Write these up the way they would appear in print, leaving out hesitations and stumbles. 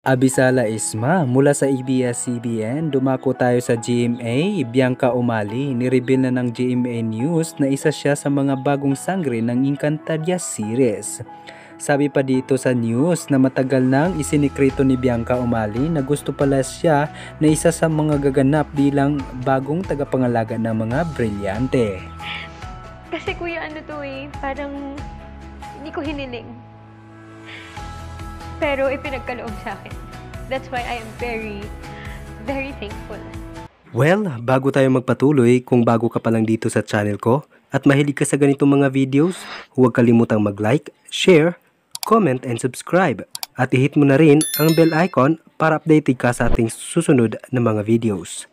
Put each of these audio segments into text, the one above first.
Abisala Isma mula sa ABS-CBN, dumako tayo sa GMA. Bianca Umali, nireveal na ng GMA News na isa siya sa mga bagong sangre ng Encantadia series. Sabi pa dito sa news na matagal nang isinikreto ni Bianca Umali na gusto pala siya na isa sa mga gaganap bilang bagong tagapangalaga ng mga brilyante. Kasi kuya parang hindi ko hiniling. Pero ipinagkaloob sa akin. That's why I am very, very thankful. Well, bago tayo magpatuloy, kung bago ka pa lang dito sa channel ko at mahilig ka sa ganitong mga videos, huwag kalimutang mag-like, share, comment, and subscribe. At i-hit mo na rin ang bell icon para updated ka sa ating susunod na mga videos.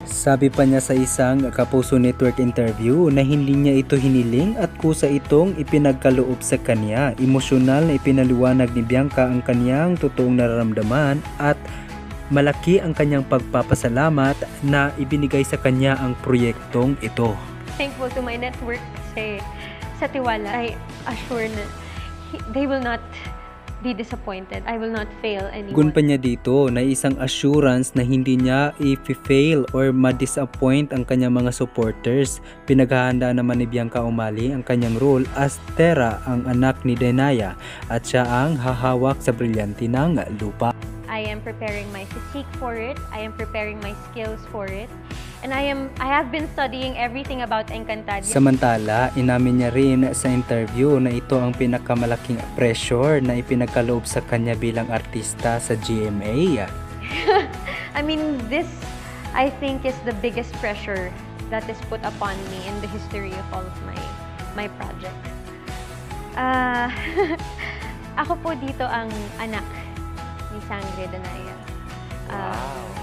Sabi pa niya sa isang Kapuso Network interview na hindi niya ito hiniling at kusa itong ipinagkaloob sa kanya. Emosyonal na ipinaliwanag ni Bianca ang kanyang totoong nararamdaman at malaki ang kanyang pagpapasalamat na ibinigay sa kanya ang proyektong ito. Thankful to my network kasi sa tiwala I assure na they will not be disappointed. I will not fail anyone. Gun pa niya dito na isang assurance na hindi niya i-fail or ma-disappoint ang kanyang mga supporters. Pinaghahanda naman ni Bianca Umali ang kanyang role as Tera, ang anak ni Denaya, at siya ang hahawak sa brilyante ng lupa. I am preparing my physique for it. I am preparing my skills for it. And I have been studying everything about Encantadia. Samantala, inamin niya rin sa interview na ito ang pinakamalaking pressure na ipinagkaloob sa kanya bilang artista sa GMA. I mean, this I think is the biggest pressure that is put upon me in the history of all of my projects. Ako po dito ang anak ni Sangre Danaya.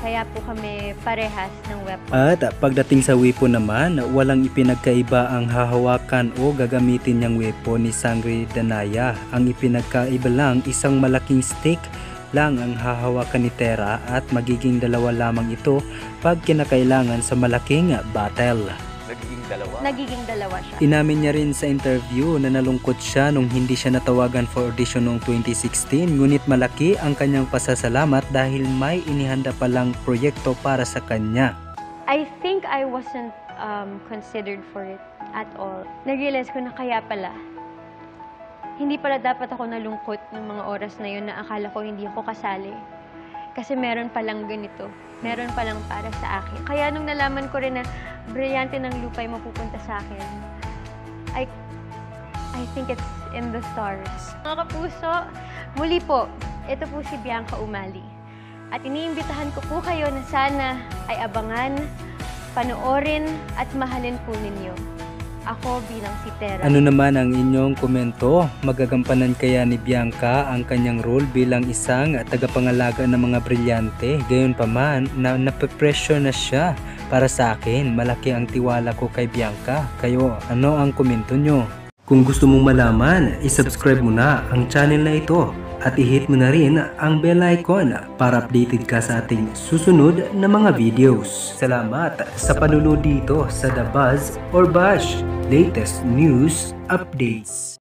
Kaya po kami parehas ng weapon. At pagdating sa weapon naman, walang ipinagkaiba ang hahawakan o gagamitin niyang weapon ni Sangre Danaya. Ang ipinagkaiba lang, isang malaking stick lang ang hahawakan ni Tera at magiging dalawa lamang ito pag kinakailangan sa malaking battle. Nagiging dalawa siya. Inamin niya rin sa interview na nalungkot siya nung hindi siya natawagan for audition noong 2016, ngunit malaki ang kanyang pasasalamat dahil may inihanda palang proyekto para sa kanya. I think I wasn't considered for it at all. Nag-realize ko na kaya pala. Hindi pala dapat ako nalungkot ng mga oras na yun na akala ko hindi ako kasali. Kasi meron palang ganito. Meron palang para sa akin. Kaya nung nalaman ko rin na brilyante ng lupa ay mapupunta sa akin, I think it's in the stars. Mga kapuso, muli po, ito po si Bianca Umali. At iniimbitahan ko po kayo na sana ay abangan, panoorin at mahalin po ninyo ako bilang si Tera. Ano naman ang inyong komento? Magagampanan kaya ni Bianca ang kanyang role bilang isang tagapangalaga ng mga brilyante? Gayon pa man, nape-pressure na siya. Para sa akin, malaki ang tiwala ko kay Bianca. Kayo, ano ang komento nyo? Kung gusto mong malaman, isubscribe mo na ang channel na ito at i-hit mo na rin ang bell icon para updated ka sa ating susunod na mga videos. Salamat sa panunod dito sa The Buzz or Bash, latest news updates.